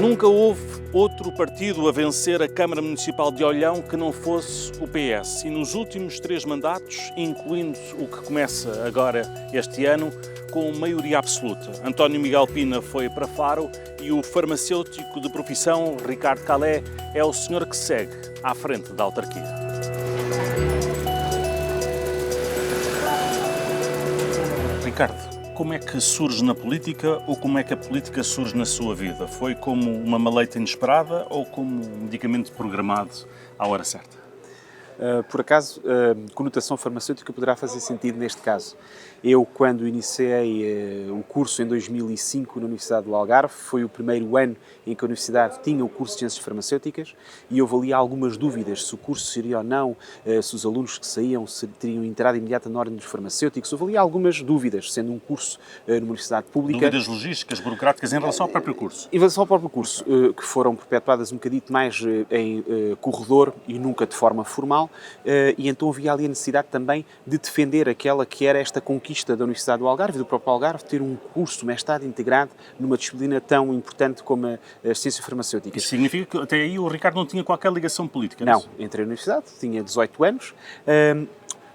Nunca houve outro partido a vencer a Câmara Municipal de Olhão que não fosse o PS. E nos últimos 3 mandatos, incluindo o que começa agora este ano, com maioria absoluta. António Miguel Pina foi para Faro e o farmacêutico de profissão, Ricardo Calé, é o senhor que segue à frente da autarquia. Ricardo, como é que surge na política ou como é que a política surge na sua vida? Foi como uma maleita inesperada ou como um medicamento programado à hora certa? Por acaso, conotação farmacêutica poderá fazer sentido neste caso. Eu, quando iniciei o curso em 2005 na Universidade do Algarve, foi o primeiro ano em que a Universidade tinha o curso de Ciências Farmacêuticas e houve ali algumas dúvidas se o curso seria ou não, se os alunos que saíam teriam entrada imediata na ordem dos farmacêuticos. Houve ali algumas dúvidas, sendo um curso numa Universidade Pública. Dúvidas logísticas, burocráticas em relação ao próprio curso? Em relação ao próprio curso, que foram perpetuadas um bocadito mais em corredor e nunca de forma formal. E então havia ali a necessidade também de defender aquela que era esta conquista da Universidade do Algarve e do próprio Algarve, ter um curso, mestrado integrado numa disciplina tão importante como as ciências farmacêuticas. Isso significa que até aí o Ricardo não tinha qualquer ligação política? Não, entrei na Universidade, tinha 18 anos.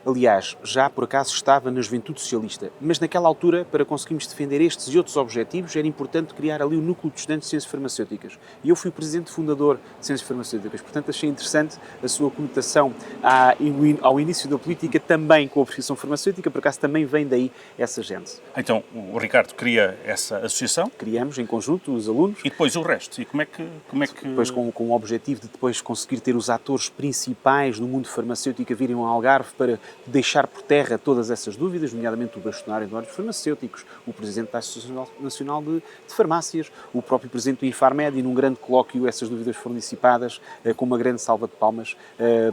Aliás, já por acaso estava na Juventude Socialista, mas naquela altura, para conseguirmos defender estes e outros objetivos, era importante criar ali o Núcleo de Estudantes de Ciências Farmacêuticas. E eu fui o presidente fundador de Ciências Farmacêuticas, portanto achei interessante a sua conotação ao início da política, também com a profissão farmacêutica, por acaso também vem daí essa gente. Então, o Ricardo cria essa associação? Criamos em conjunto os alunos. E depois o resto? E como é que... Depois com o objetivo de depois conseguir ter os atores principais do mundo farmacêutico a virem ao Algarve para deixar por terra todas essas dúvidas, nomeadamente o bastonário de ordens farmacêuticos, o presidente da Associação Nacional de Farmácias, o próprio presidente do Infarmed, e num grande colóquio essas dúvidas foram dissipadas com uma grande salva de palmas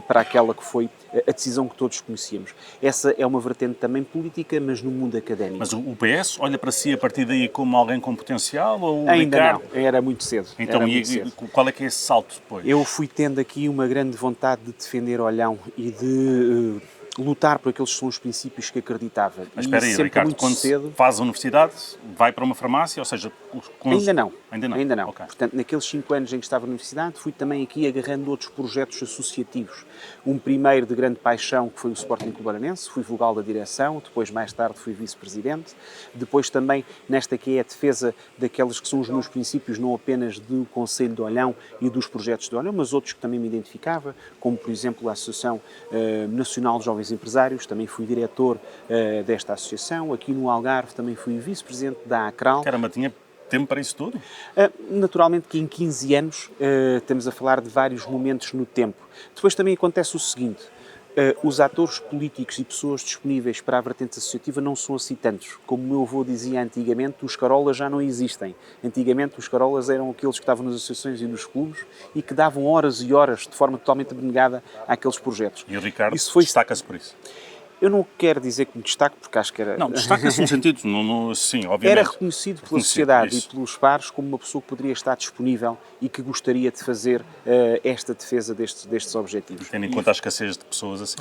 para aquela que foi a decisão que todos conhecíamos. Essa é uma vertente também política, mas no mundo académico. Mas o PS olha para si a partir daí como alguém com potencial? Ou ainda Ricardo... não, era muito cedo. Então, qual é que é esse salto depois? Eu fui tendo aqui uma grande vontade de defender Olhão e de lutar por aqueles que são os princípios que acreditava. Mas espera aí, Ricardo, quando faz a universidade, vai para uma farmácia, ou seja... Ainda não. Ainda não. Okay. Portanto, naqueles 5 anos em que estava na universidade, fui também aqui agarrando outros projetos associativos. Um primeiro de grande paixão, que foi o Sporting Clube Belenenses, fui vogal da direção, depois, mais tarde, fui vice-presidente. Depois também, nesta que é a defesa daqueles que são os meus princípios, não apenas do Conselho de Olhão e dos projetos de Olhão, mas outros que também me identificava, como, por exemplo, a Associação Nacional de Jovens Empresários, também fui diretor desta associação. Aqui no Algarve também fui vice-presidente da ACRAL. Caramba, tinha tempo para isso tudo? Naturalmente que em 15 anos estamos a falar de vários momentos no tempo. Depois também acontece o seguinte, os atores políticos e pessoas disponíveis para a vertente associativa não são assim tantos. Como o meu avô dizia antigamente, os carolas já não existem. Antigamente os carolas eram aqueles que estavam nas associações e nos clubes e que davam horas e horas de forma totalmente abnegada àqueles projetos. E o Ricardo destaca-se por isso? Eu não quero dizer que me destaque, porque acho que era... Não, destaca-se no sentido, sim, obviamente. Era reconhecido pela sociedade e pelos pares como uma pessoa que poderia estar disponível e que gostaria de fazer esta defesa destes objetivos. Tendo em conta a escassez de pessoas assim?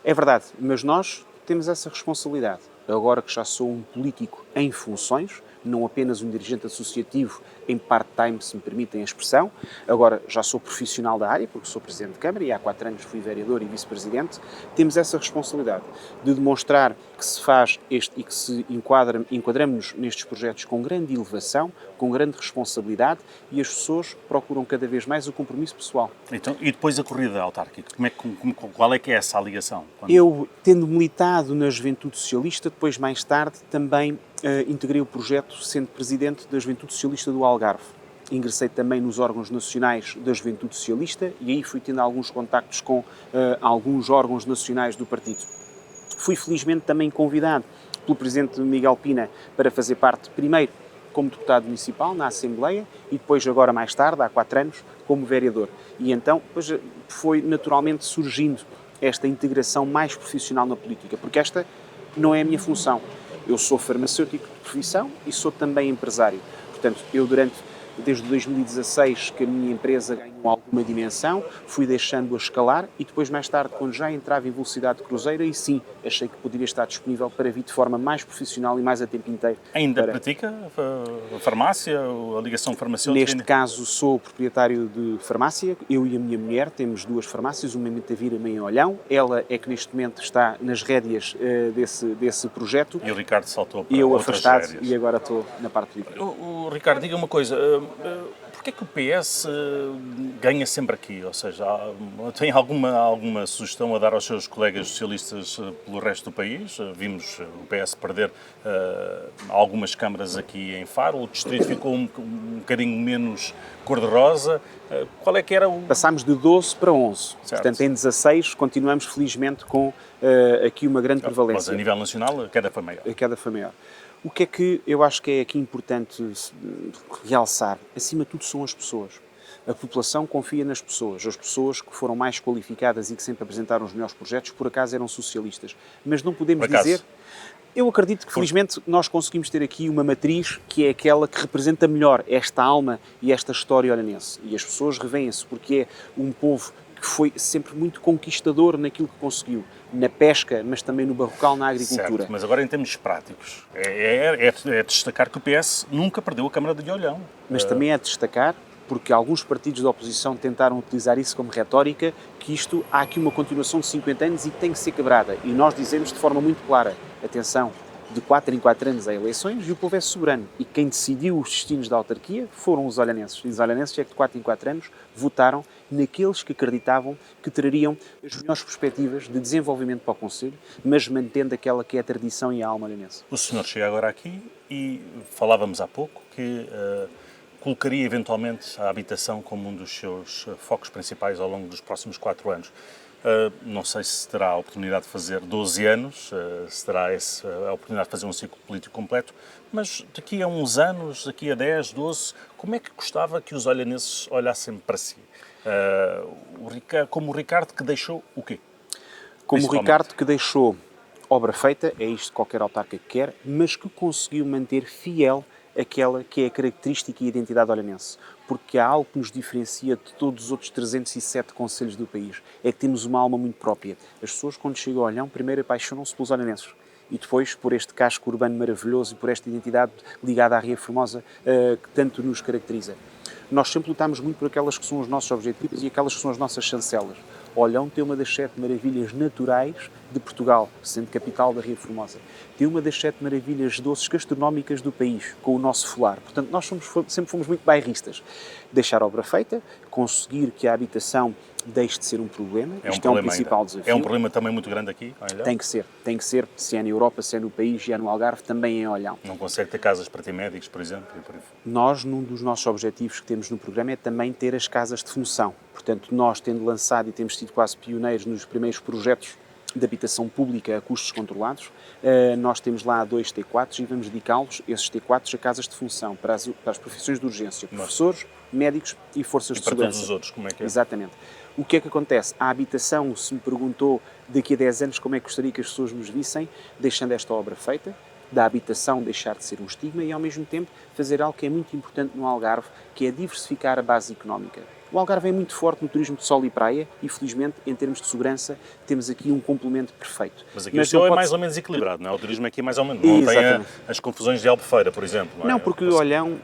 É verdade, mas nós temos essa responsabilidade. Agora que já sou um político em funções, não apenas um dirigente associativo em part-time, se me permitem a expressão. Agora já sou profissional da área, porque sou Presidente de Câmara e há 4 anos fui vereador e Vice-Presidente. Temos essa responsabilidade de demonstrar que se faz e que se enquadramos nestes projetos com grande elevação, com grande responsabilidade, e as pessoas procuram cada vez mais o compromisso pessoal. Então, e depois a corrida autárquica? Qual é que é essa ligação? Eu, tendo militado na Juventude Socialista, depois mais tarde também integrei o projeto sendo Presidente da Juventude Socialista do Algarve. Ingressei também nos órgãos nacionais da Juventude Socialista e aí fui tendo alguns contactos com alguns órgãos nacionais do partido. Fui felizmente também convidado pelo Presidente Miguel Pina para fazer parte, primeiro, como deputado municipal na Assembleia e depois, agora mais tarde, há 4 anos, como vereador. E então depois foi naturalmente surgindo esta integração mais profissional na política, porque esta não é a minha função. Eu sou farmacêutico de profissão e sou também empresário. Portanto, eu durante desde 2016 que a minha empresa ganhou alguma dimensão, fui deixando-a escalar e depois, mais tarde, quando já entrava em velocidade cruzeiro, aí sim, achei que poderia estar disponível para vir de forma mais profissional e mais a tempo inteiro. Ainda pratica a farmácia, a ligação farmacêutica? Neste caso, sou proprietário de farmácia, eu e a minha mulher temos 2 farmácias, uma em Metavira e uma em Olhão. Ela é que neste momento está nas rédeas desse projeto. E o Ricardo saltou para eu outras afastado rédeas. E agora estou na parte política. Ricardo, diga uma coisa, porquê é que o PS ganha sempre aqui? Ou seja, tem alguma sugestão a dar aos seus colegas socialistas pelo resto do país? Vimos o PS perder algumas câmaras aqui em Faro, o distrito ficou um bocadinho menos cor-de-rosa. Qual é que era o... Passámos de 12 para 11, certo. Portanto em 16 continuamos felizmente com aqui uma grande prevalência. Mas a nível nacional a queda foi maior. A queda foi maior. O que é que eu acho que é aqui importante realçar? Acima de tudo são as pessoas. A população confia nas pessoas. As pessoas que foram mais qualificadas e que sempre apresentaram os melhores projetos, por acaso eram socialistas. Mas não podemos dizer... Eu acredito que, felizmente, nós conseguimos ter aqui uma matriz que é aquela que representa melhor esta alma e esta história olhanense. E as pessoas revêem-se porque é um povo que foi sempre muito conquistador naquilo que conseguiu, na pesca, mas também no barrocal, na agricultura. Certo, mas agora em termos práticos, é destacar que o PS nunca perdeu a Câmara de Olhão. Mas também é destacar, porque alguns partidos da oposição tentaram utilizar isso como retórica, que há aqui uma continuação de 50 anos e que tem que ser quebrada. E nós dizemos de forma muito clara, atenção, de 4 em 4 anos há eleições e o povo é soberano. E quem decidiu os destinos da autarquia foram os olhanenses. E os olhanenses é que de 4 em 4 anos votaram naqueles que acreditavam que trariam as melhores perspectivas de desenvolvimento para o Conselho, mas mantendo aquela que é a tradição e a alma olhanense. O senhor chega agora aqui e falávamos há pouco que colocaria eventualmente a habitação como um dos seus focos principais ao longo dos próximos 4 anos. Não sei se terá a oportunidade de fazer 12 anos, se terá a oportunidade de fazer um ciclo político completo, mas daqui a uns anos, daqui a 10, 12, como é que gostava que os olhanenses olhassem para si? Como o Ricardo que deixou o quê? Como o Ricardo que deixou obra feita, é isto que qualquer autarca quer, mas que conseguiu manter fiel aquela que é a característica e a identidade olhanense. Porque há algo que nos diferencia de todos os outros 307 concelhos do país. É que temos uma alma muito própria. As pessoas, quando chegam ao Olhão, primeiro apaixonam-se pelos olhanenses. E depois por este casco urbano maravilhoso e por esta identidade ligada à Ria Formosa que tanto nos caracteriza. Nós sempre lutamos muito por aquelas que são os nossos objetivos e aquelas que são as nossas chancelas. Olhão tem uma das 7 maravilhas naturais de Portugal, sendo capital da Ria Formosa. Tem uma das 7 maravilhas doces gastronómicas do país, com o nosso folar. Portanto, nós sempre fomos muito bairristas. Deixar a obra feita, conseguir que a habitação deixe de ser um problema. Isto é um principal desafio. É um problema também muito grande aqui, Olhão? Tem que ser, se é na Europa, se é no país, se é no Algarve, também é Olhão. Não consegue ter casas para ter médicos, por exemplo? Nós, num dos nossos objetivos que temos no programa é também ter as casas de função. Portanto, nós tendo lançado e temos sido quase pioneiros nos primeiros projetos de habitação pública a custos controlados, nós temos lá 2 T4s e vamos dedicá-los, esses T4s, a casas de função, para as profissões de urgência, professores, médicos e forças de segurança. Para todos os outros, como é que é? Exatamente. O que é que acontece? A habitação, se me perguntou daqui a 10 anos como é que gostaria que as pessoas nos vissem, deixando esta obra feita, da habitação deixar de ser um estigma e, ao mesmo tempo, fazer algo que é muito importante no Algarve, que é diversificar a base económica. O Algarve é muito forte no turismo de sol e praia e, felizmente, em termos de segurança, temos aqui um complemento perfeito. Mas aqui o seu é mais ou menos equilibrado, não é? O turismo aqui é mais ou menos... Não tem as confusões de Albufeira, por exemplo. Não, porque o Olhão,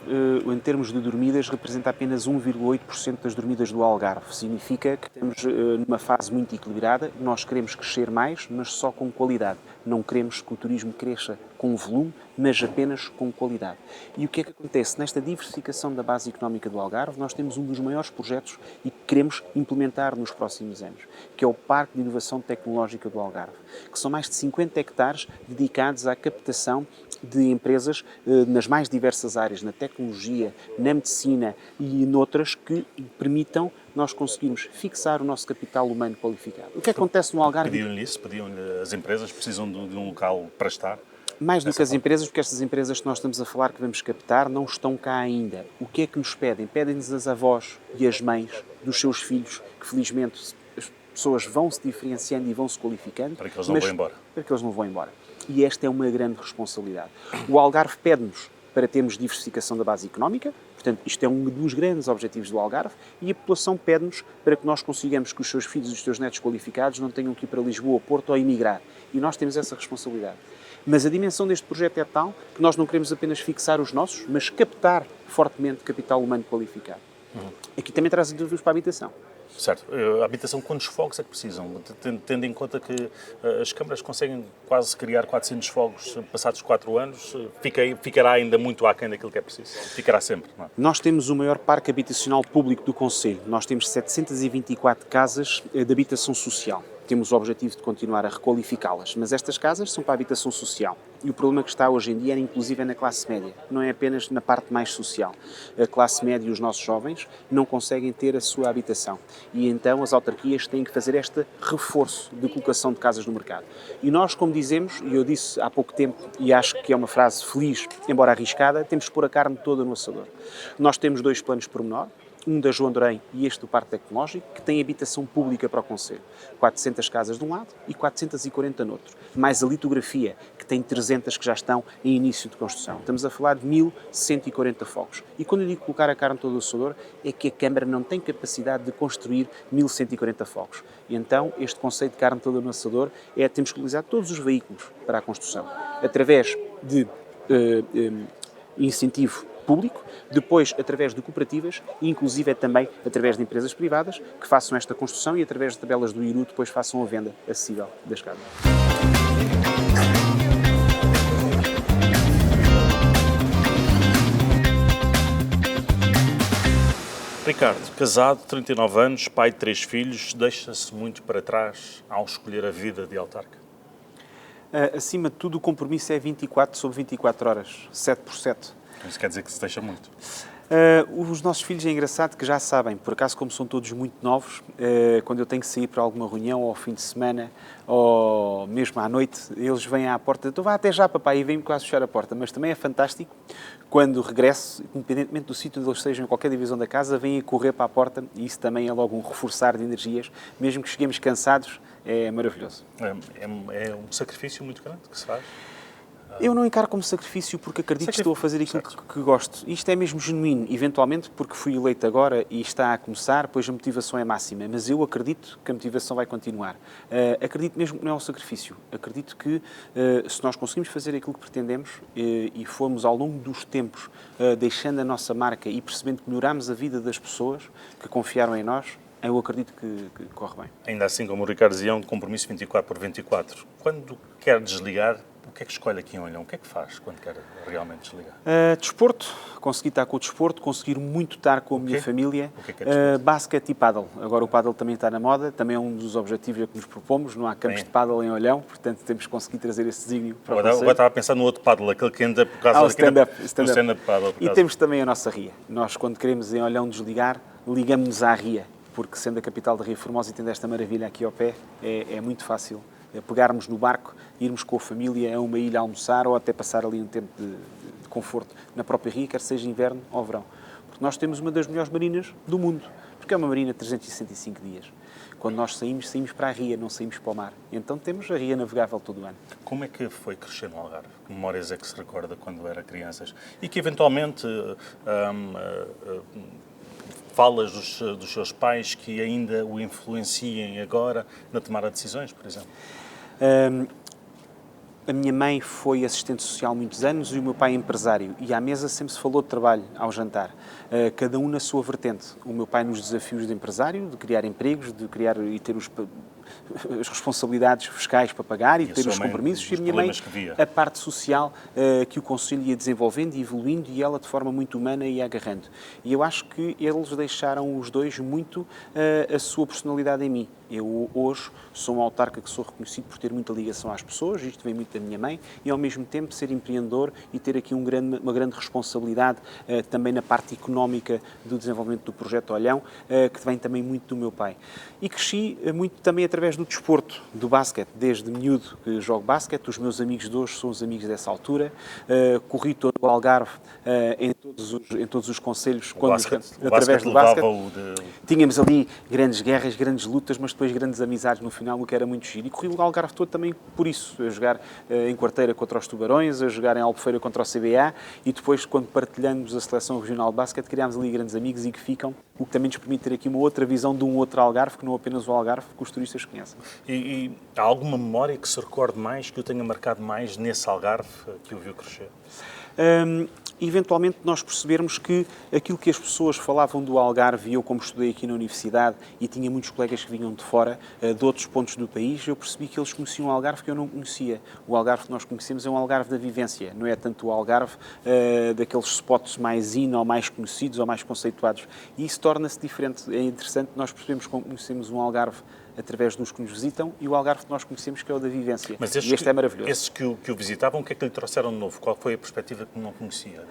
em termos de dormidas, representa apenas 1,8% das dormidas do Algarve. Significa que estamos numa fase muito equilibrada. Nós queremos crescer mais, mas só com qualidade. Não queremos que o turismo cresça com volume, mas apenas com qualidade. E o que é que acontece? Nesta diversificação da base económica do Algarve, nós temos um dos maiores projetos e que queremos implementar nos próximos anos, que é o Parque de Inovação Tecnológica do Algarve, que são mais de 50 hectares dedicados à captação de empresas nas mais diversas áreas, na tecnologia, na medicina e noutras que permitam nós conseguirmos fixar o nosso capital humano qualificado. O que acontece no Algarve? Pediam-lhe isso? Pediam-lhe as empresas precisam de um local para estar? Mais do que as empresas, porque estas empresas que nós estamos a falar que vamos captar não estão cá ainda. O que é que nos pedem? Pedem-nos as avós e as mães dos seus filhos, que felizmente as pessoas vão se diferenciando e vão se qualificando. Para que eles não vão embora. Para que eles não vão embora. E esta é uma grande responsabilidade. O Algarve pede-nos para termos diversificação da base económica, Portanto, isto é um dos grandes objetivos do Algarve e a população pede-nos para que nós consigamos que os seus filhos e os seus netos qualificados não tenham que ir para Lisboa, Porto ou emigrar. E nós temos essa responsabilidade. Mas a dimensão deste projeto é tal que nós não queremos apenas fixar os nossos, mas captar fortemente capital humano qualificado. Aqui também traz desafios para a habitação. Certo. A habitação, quantos fogos é que precisam? Tendo em conta que as câmaras conseguem quase criar 400 fogos passados 4 anos, ficará ainda muito aquém daquilo que é preciso. Ficará sempre, não é? Nós temos o maior parque habitacional público do concelho. Nós temos 724 casas de habitação social. Temos o objetivo de continuar a requalificá-las, mas estas casas são para a habitação social. E o problema que está hoje em dia, inclusive, é na classe média, não é apenas na parte mais social. A classe média e os nossos jovens não conseguem ter a sua habitação. E então as autarquias têm que fazer este reforço de colocação de casas no mercado. E nós, como dizemos, e eu disse há pouco tempo, e acho que é uma frase feliz, embora arriscada, temos que pôr a carne toda no assador. Nós temos 2 planos pormenor, um da João Dorém e este do Parque Tecnológico, que tem habitação pública para o concelho. 400 casas de um lado e 440 no outro. Mais a litografia, que tem 300 que já estão em início de construção. Estamos a falar de 1.140 fogos. E quando eu digo colocar a carne todo o assador, é que a Câmara não tem capacidade de construir 1.140 fogos. E então, este conceito de carne toda no assador é temos que utilizar todos os veículos para a construção. Através de incentivo público, depois através de cooperativas e inclusive também através de empresas privadas que façam esta construção e através de tabelas do IRU depois façam a venda acessível das casas. Ricardo, casado, 39 anos, pai de 3 filhos, deixa-se muito para trás ao escolher a vida de autarca? Acima de tudo, o compromisso é 24 sobre 24 horas, 7 por 7. Isso quer dizer que se deixa muito. Os nossos filhos é engraçado que já sabem, por acaso como são todos muito novos, quando eu tenho que sair para alguma reunião ou ao fim de semana ou mesmo à noite, eles vêm à porta, então vá até já papai, e vêm-me quase fechar a porta, mas também é fantástico quando regresso, independentemente do sítio onde eles estejam, em qualquer divisão da casa, vêm a correr para a porta e isso também é logo um reforçar de energias, mesmo que cheguemos cansados, é maravilhoso. É um sacrifício muito grande que se faz. Eu não encaro como sacrifício porque acredito que estou a fazer aquilo que gosto. Isto é mesmo genuíno, eventualmente porque fui eleito agora e está a começar, pois a motivação é máxima. Mas eu acredito que a motivação vai continuar. Acredito mesmo que não é um sacrifício. Acredito que se nós conseguimos fazer aquilo que pretendemos e formos ao longo dos tempos deixando a nossa marca e percebendo que melhoramos a vida das pessoas que confiaram em nós, eu acredito que corre bem. Ainda assim, como o Ricardo dizia, é um compromisso 24 por 24. Quando quer desligar, o que é que escolhe aqui em Olhão? O que é que faz quando quer realmente desligar? Desporto. Consegui estar com o desporto, conseguir muito estar com a minha família. O que é desporto? Basquete e pádel. Agora o pádel também está na moda, também é um dos objetivos que nos propomos. Não há campos de pádel em Olhão, portanto temos que conseguir trazer esse desígnio para agora estava a pensar no outro pádel, aquele que anda por causa do stand-up pádel. E temos também a nossa ria. Nós, quando queremos em Olhão desligar, ligamos-nos à ria, porque sendo a capital da Ria Formosa e tendo esta maravilha aqui ao pé, é muito fácil pegarmos no barco, irmos com a família a uma ilha almoçar ou até passar ali um tempo de conforto na própria ria, quer seja inverno ou verão. Porque nós temos uma das melhores marinas do mundo, porque é uma marina de 365 dias. Quando nós saímos para a ria, não saímos para o mar. Então temos a ria navegável todo o ano. Como é que foi crescer no Algarve? Que memórias é que se recorda quando era crianças? E que eventualmente falas dos seus pais que ainda o influenciem agora na tomada de decisões, por exemplo? A minha mãe foi assistente social muitos anos e o meu pai empresário. E à mesa sempre se falou de trabalho, ao jantar. Cada um na sua vertente. O meu pai nos desafios de empresário, de criar empregos, de criar e ter as responsabilidades fiscais para pagar e ter os compromissos. E a minha mãe, a parte social que o Conselho ia desenvolvendo e evoluindo e ela de forma muito humana ia agarrando. E eu acho que eles deixaram os dois muito a sua personalidade em mim. Eu hoje sou um autarca que sou reconhecido por ter muita ligação às pessoas, isto vem muito da minha mãe, e ao mesmo tempo ser empreendedor e ter aqui uma grande responsabilidade também na parte económica do desenvolvimento do projeto Olhão, que vem também muito do meu pai. E cresci muito também através do desporto, do basquete, desde miúdo que jogo basquete, os meus amigos de hoje são os amigos dessa altura, corri todo o Algarve em todos os concelhos, através do basquete. Tínhamos ali grandes guerras, grandes lutas, mas depois depois grandes amizades no final, o que era muito giro. E corri o Algarve todo também por isso, a jogar em Quarteira contra os Tubarões, a jogar em Albufeira contra o CBA, e depois, quando partilhamos a seleção regional de basquete, criámos ali grandes amigos e que ficam, o que também nos permite ter aqui uma outra visão de um outro Algarve, que não apenas o Algarve que os turistas conhecem. E há alguma memória que se recorde mais, que o tenha marcado mais nesse Algarve que o viu crescer? Eventualmente nós percebermos que aquilo que as pessoas falavam do Algarve, e eu como estudei aqui na universidade e tinha muitos colegas que vinham de fora, de outros pontos do país, eu percebi que eles conheciam o Algarve que eu não conhecia. O Algarve que nós conhecemos é um Algarve da vivência, não é tanto o Algarve daqueles spots mais ou mais conhecidos ou mais conceituados. E isso torna-se diferente. É interessante, nós percebemos como conhecemos um Algarve através dos que nos visitam e o Algarve que nós conhecemos que é o da vivência. Mas e este é maravilhoso. Esses que o visitavam, o que é que lhe trouxeram de novo? Qual foi a perspectiva que não conhecia?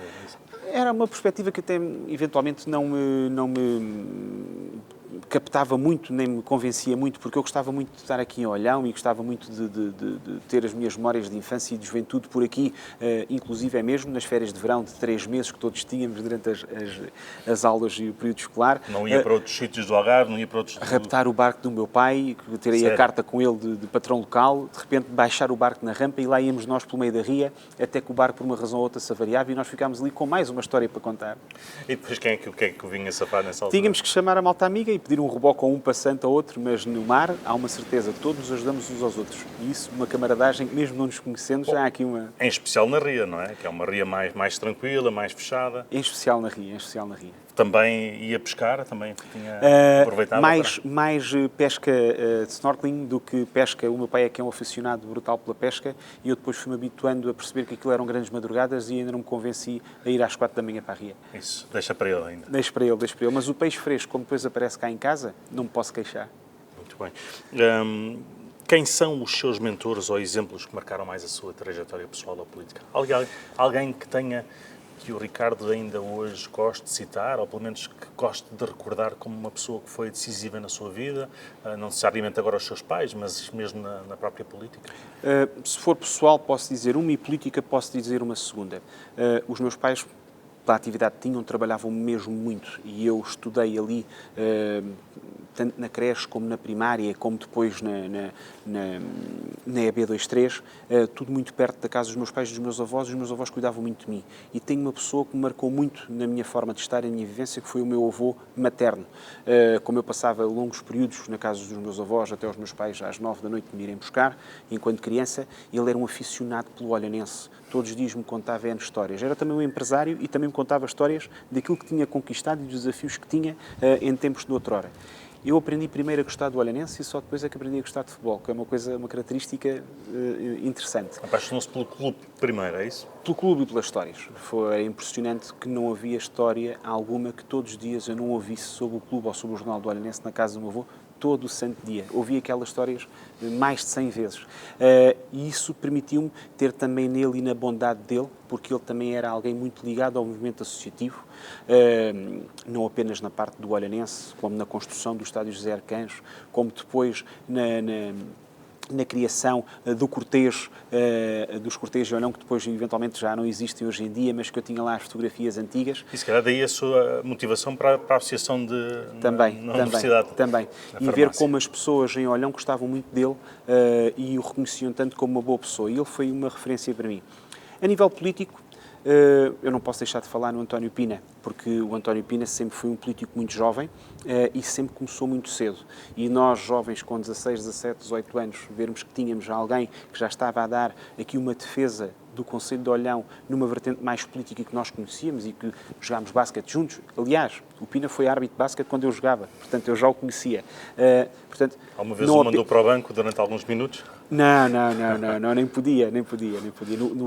Era uma perspectiva que até eventualmente não me captava muito, nem me convencia muito, porque eu gostava muito de estar aqui em Olhão e gostava muito de ter as minhas memórias de infância e de juventude por aqui, inclusive é mesmo nas férias de verão de 3 meses que todos tínhamos durante as aulas e o período escolar. Não ia para outros sítios do Algarve, não ia para outros... Raptar o barco do meu pai, ter aí a carta com ele de patrão local, de repente baixar o barco na rampa e lá íamos nós pelo meio da ria, até que o barco por uma razão ou outra se avariava e nós ficámos ali com mais uma história para contar. E depois quem é que o vinha safar nessa altura? Tínhamos que chamar a malta amiga e pedir um reboque a um passante a outro, mas no mar há uma certeza, todos nos ajudamos uns aos outros. E isso, uma camaradagem, mesmo não nos conhecendo, já há aqui uma... Em especial na ria, não é? Que é uma ria mais tranquila, mais fechada. Em especial na ria, em especial na ria. Também ia pescar, também aproveitava mais pesca de snorkeling do que pesca. O meu pai é que é um aficionado brutal pela pesca e eu depois fui-me habituando a perceber que aquilo eram grandes madrugadas e ainda não me convenci a ir às 4 da manhã para a ria. Isso, deixa para ele ainda. Deixa para ele. Mas o peixe fresco, como depois aparece cá em casa, não me posso queixar. Muito bem. Quem são os seus mentores ou exemplos que marcaram mais a sua trajetória pessoal ou política? Alguém que tenha... que o Ricardo ainda hoje goste de citar, ou pelo menos que goste de recordar como uma pessoa que foi decisiva na sua vida, não necessariamente agora os seus pais, mas mesmo na própria política? Se for pessoal, posso dizer uma, e política posso dizer uma segunda. Os meus pais, pela atividade que tinham, trabalhavam mesmo muito, e eu estudei ali, tanto na creche como na primária, como depois na EB23, tudo muito perto da casa dos meus pais e dos meus avós. Os meus avós cuidavam muito de mim. E tenho uma pessoa que me marcou muito na minha forma de estar e na minha vivência, que foi o meu avô materno. Como eu passava longos períodos na casa dos meus avós, até os meus pais às 9 da noite me irem buscar, enquanto criança, ele era um aficionado pelo olhanense. Todos os dias me contava histórias. Era também um empresário e também me contava histórias daquilo que tinha conquistado e dos desafios que tinha em tempos de outrora. Eu aprendi primeiro a gostar do olhanense e só depois é que aprendi a gostar de futebol, que é uma característica interessante. Apaixonou-se pelo clube primeiro, é isso? Pelo clube e pelas histórias. Foi impressionante que não havia história alguma que todos os dias eu não ouvisse sobre o clube ou sobre o jornal do Olhanense na casa do meu avô, todo o santo dia. Ouvi aquelas histórias mais de 100 vezes. E isso permitiu-me ter também nele e na bondade dele, porque ele também era alguém muito ligado ao movimento associativo, não apenas na parte do Olhanense, como na construção do estádio José Arcanjo, como depois na criação do cortejo, dos cortejos de Olhão, que depois eventualmente já não existem hoje em dia, mas que eu tinha lá as fotografias antigas. E se calhar daí a sua motivação para a associação na universidade. Também. E ver como as pessoas em Olhão gostavam muito dele e o reconheciam tanto como uma boa pessoa. E ele foi uma referência para mim. A nível político, eu não posso deixar de falar no António Pina, porque o António Pina sempre foi um político muito jovem e sempre começou muito cedo. E nós, jovens com 16, 17, 18 anos, vermos que tínhamos alguém que já estava a dar aqui uma defesa do Concelho de Olhão numa vertente mais política que nós conhecíamos e que jogámos basquete juntos. Aliás, o Pina foi árbitro de basquete quando eu jogava, portanto eu já o conhecia. Alguma vez o mandou para o banco durante alguns minutos? Não, nem podia.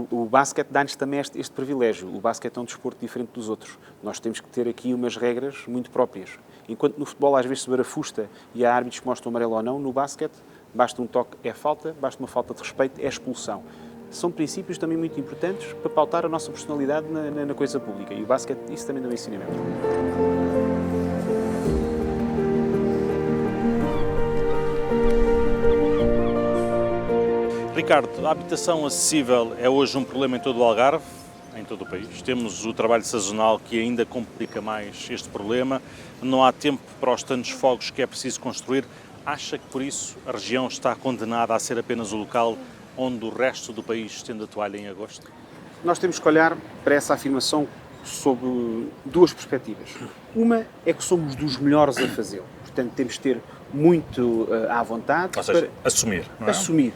O basquete dá-nos também este privilégio. O basquete é um desporto diferente dos outros. Nós temos que ter aqui umas regras muito próprias. Enquanto no futebol às vezes se barafusta e há árbitros que mostram amarelo ou não, no basquete basta um toque, é falta, basta uma falta de respeito, é expulsão. São princípios também muito importantes para pautar a nossa personalidade na coisa pública. E o basquete, isso também dá um ensinamento. Ricardo, a habitação acessível é hoje um problema em todo o Algarve, em todo o país. Temos o trabalho sazonal que ainda complica mais este problema. Não há tempo para os tantos fogos que é preciso construir. Acha que por isso a região está condenada a ser apenas o local onde o resto do país estende a toalha em agosto? Nós temos que olhar para essa afirmação sob duas perspectivas. Uma é que somos dos melhores a fazê-lo, portanto temos de ter muito à vontade. Ou seja, assumir, não é? Assumir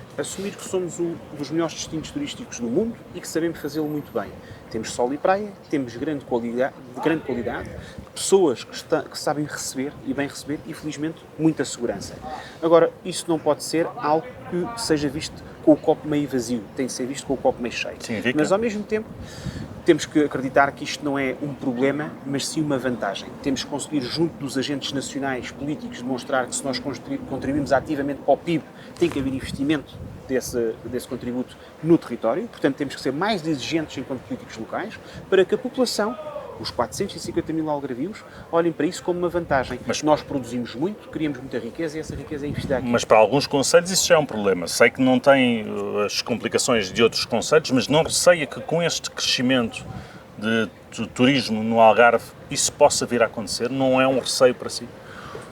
que somos um dos melhores destinos turísticos do mundo e que sabemos fazê-lo muito bem. Temos sol e praia, temos grande qualidade, pessoas que sabem receber e bem receber e, felizmente, muita segurança. Agora, isso não pode ser algo que seja visto com o copo meio vazio, tem de ser visto com o copo meio cheio. Significa? Mas, ao mesmo tempo, temos que acreditar que isto não é um problema, mas sim uma vantagem. Temos que conseguir, junto dos agentes nacionais, políticos, demonstrar que se nós contribuímos ativamente para o PIB, tem que haver investimento desse contributo no território. Portanto, temos que ser mais exigentes enquanto políticos locais para que a população, os 450 mil algarvios, olhem para isso como uma vantagem. Mas nós produzimos muito, criamos muita riqueza e essa riqueza é investida aqui. Mas para alguns concelhos isso já é um problema. Sei que não tem as complicações de outros concelhos, mas não receia que com este crescimento de turismo no Algarve isso possa vir a acontecer? Não é um receio para si?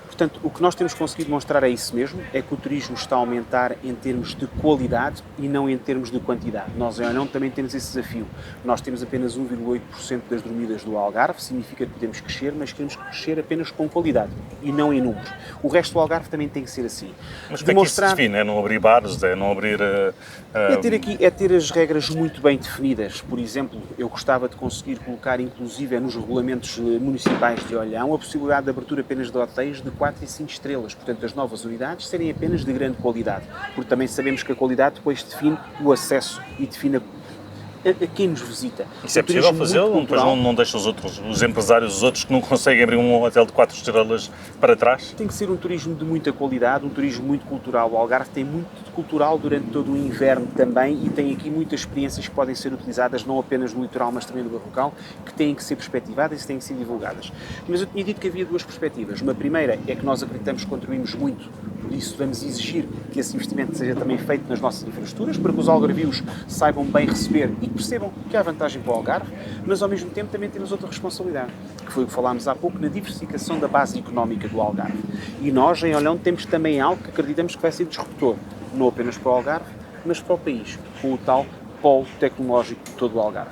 Portanto, o que nós temos conseguido mostrar é isso mesmo, é que o turismo está a aumentar em termos de qualidade e não em termos de quantidade. Nós, em Olhão, também temos esse desafio. Nós temos apenas 1,8% das dormidas do Algarve, significa que podemos crescer, mas queremos crescer apenas com qualidade e não em números. O resto do Algarve também tem que ser assim. Mas como é que isso se define? É não abrir bares? É não abrir... É ter as regras muito bem definidas. Por exemplo, eu gostava de conseguir colocar, inclusive, nos regulamentos municipais de Olhão, a possibilidade de abertura apenas de hotéis de 4 e 5 estrelas, portanto as novas unidades serem apenas de grande qualidade, porque também sabemos que a qualidade depois define o acesso e define a quem nos visita. Isso é possível fazê-lo? Depois não deixa os empresários, os outros que não conseguem abrir um hotel de 4 estrelas para trás? Tem que ser um turismo de muita qualidade, um turismo muito cultural. O Algarve tem muito de cultural durante todo o inverno também e tem aqui muitas experiências que podem ser utilizadas não apenas no litoral, mas também no barrocal, que têm que ser perspectivadas e têm que ser divulgadas. Mas eu tinha dito que havia duas perspectivas. Uma primeira é que nós acreditamos que contribuímos muito, por isso vamos exigir que esse investimento seja também feito nas nossas infraestruturas, para que os algarvios saibam bem receber e percebam que há vantagem para o Algarve, mas ao mesmo tempo também temos outra responsabilidade, que foi o que falámos há pouco, na diversificação da base económica do Algarve. E nós, em Olhão, temos também algo que acreditamos que vai ser disruptor, não apenas para o Algarve, mas para o país, com o tal polo tecnológico de todo o Algarve.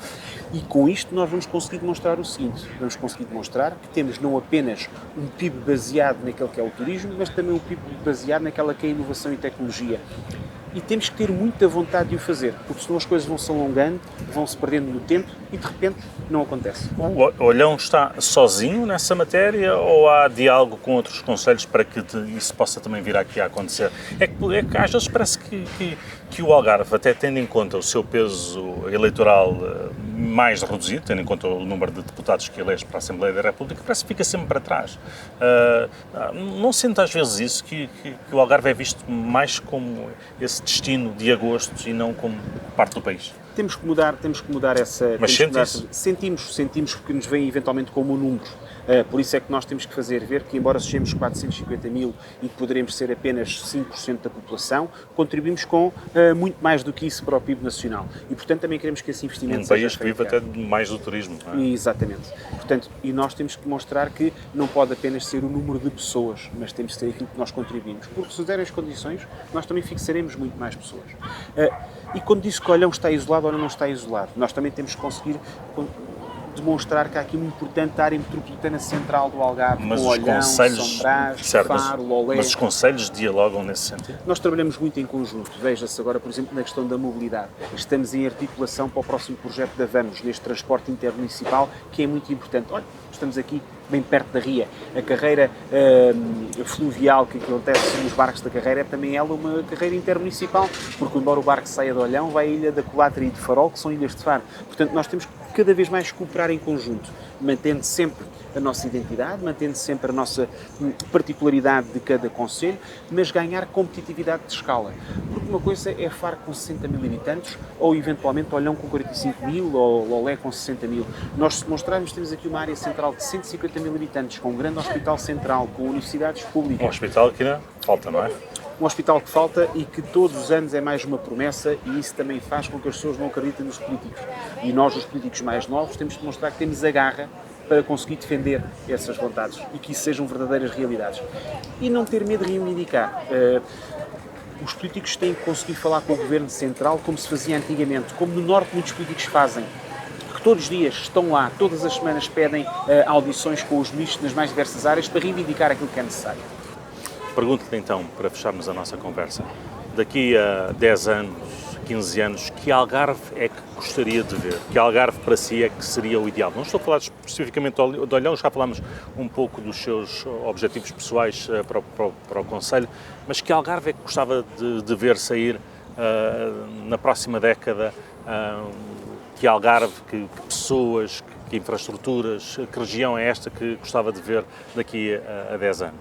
E com isto nós vamos conseguir demonstrar o seguinte, vamos conseguir demonstrar que temos não apenas um PIB baseado naquele que é o turismo, mas também um PIB baseado naquela que é a inovação e tecnologia. E temos que ter muita vontade de o fazer, porque senão as coisas vão se alongando, vão se perdendo no tempo e de repente não acontece. O Olhão está sozinho nessa matéria ou há diálogo com outros concelhos para que isso possa também vir aqui a acontecer? É que às vezes parece que o Algarve, até tendo em conta o seu peso eleitoral mais reduzido, tendo em conta o número de deputados que elege para a Assembleia da República, parece que fica sempre para trás. Não sente às vezes isso, que o Algarve é visto mais como esse destino de agosto e não como parte do país? Temos que mudar essa... Mas sente isso? Sentimos que nos vem eventualmente como números. Por isso é que nós temos que fazer ver que, embora sejamos 450 mil e que poderemos ser apenas 5% da população, contribuímos com muito mais do que isso para o PIB nacional. E, portanto, também queremos que esse investimento seja feito. Um país que vive até mais do turismo, não é? Exatamente. Portanto, e nós temos que mostrar que não pode apenas ser o número de pessoas, mas temos que ser aquilo que nós contribuímos. Porque se derem as condições, nós também fixaremos muito mais pessoas. E quando diz que Olhão está isolado, Olhão não está isolado. Nós também temos que conseguir demonstrar que há aqui uma importante área metropolitana central do Algarve, mas com Olhão, São Brás, Faro, Lolé. Mas os concelhos dialogam nesse sentido? Nós trabalhamos muito em conjunto. Veja-se agora, por exemplo, na questão da mobilidade. Estamos em articulação para o próximo projeto da Vamos, neste transporte intermunicipal, que é muito importante. Olha, estamos aqui bem perto da Ria. A carreira fluvial que acontece nos barcos da carreira é também ela uma carreira intermunicipal, porque embora o barco saia de Olhão, vai à ilha da Colatra e de Farol, que são ilhas de Faro. Portanto, nós temos que cada vez mais cooperar em conjunto, mantendo sempre a nossa identidade, mantendo sempre a nossa particularidade de cada concelho, mas ganhar competitividade de escala. Porque uma coisa é Faro com 60 mil habitantes, ou eventualmente Olhão com 45 mil, ou Lolé com 60 mil. Nós, se mostrarmos, temos aqui uma área central de 150 mil habitantes, com um grande hospital central, com universidades públicas. Um hospital que ainda falta, não é? Um hospital que falta e que todos os anos é mais uma promessa, e isso também faz com que as pessoas não acreditem nos políticos. E nós, os políticos mais novos, temos de mostrar que temos a garra para conseguir defender essas vontades e que isso sejam verdadeiras realidades. E não ter medo de reivindicar. Os políticos têm que conseguir falar com o Governo Central como se fazia antigamente, como no Norte muitos políticos fazem, que todos os dias estão lá, todas as semanas pedem audições com os ministros nas mais diversas áreas para reivindicar aquilo que é necessário. Pergunto-lhe então, para fecharmos a nossa conversa, daqui a 10 anos, 15 anos, que Algarve é que gostaria de ver? Que Algarve para si é que seria o ideal? Não estou a falar especificamente de Olhão, já falámos um pouco dos seus objetivos pessoais para o Conselho, mas que Algarve é que gostava de ver sair na próxima década? Que Algarve, que pessoas, que infraestruturas, que região é esta que gostava de ver daqui a 10 anos?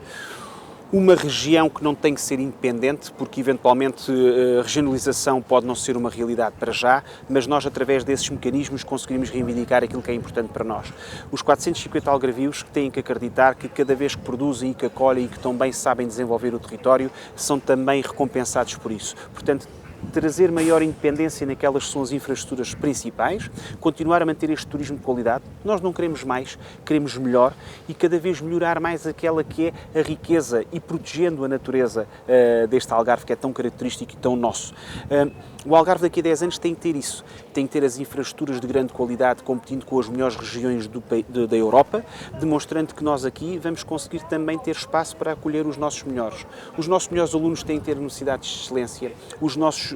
Uma região que não tem que ser independente, porque eventualmente a regionalização pode não ser uma realidade para já, mas nós, através desses mecanismos, conseguimos reivindicar aquilo que é importante para nós. Os 450 algarvios que têm que acreditar que cada vez que produzem e que acolhem e que também sabem desenvolver o território, são também recompensados por isso. Portanto, trazer maior independência naquelas que são as infraestruturas principais, continuar a manter este turismo de qualidade. Nós não queremos mais, queremos melhor e cada vez melhorar mais aquela que é a riqueza e protegendo a natureza deste Algarve que é tão característico e tão nosso. O Algarve daqui a 10 anos tem que ter isso, tem que ter as infraestruturas de grande qualidade competindo com as melhores regiões da Europa, demonstrando que nós aqui vamos conseguir também ter espaço para acolher os nossos melhores. Os nossos melhores alunos têm que ter universidades de excelência, os nossos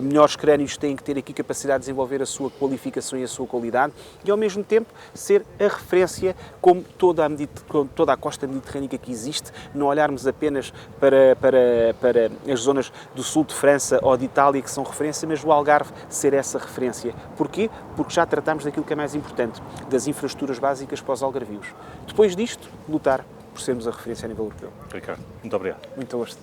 melhores crânios têm que ter aqui capacidade de desenvolver a sua qualificação e a sua qualidade e, ao mesmo tempo, ser a referência como toda a costa mediterrânica que existe, não olharmos apenas para as zonas do sul de França ou de Itália que são referência, mas o Algarve ser essa referência. Porquê? Porque já tratamos daquilo que é mais importante, das infraestruturas básicas para os algarvios. Depois disto, lutar por sermos a referência a nível europeu. Ricardo, muito obrigado. Muito gosto.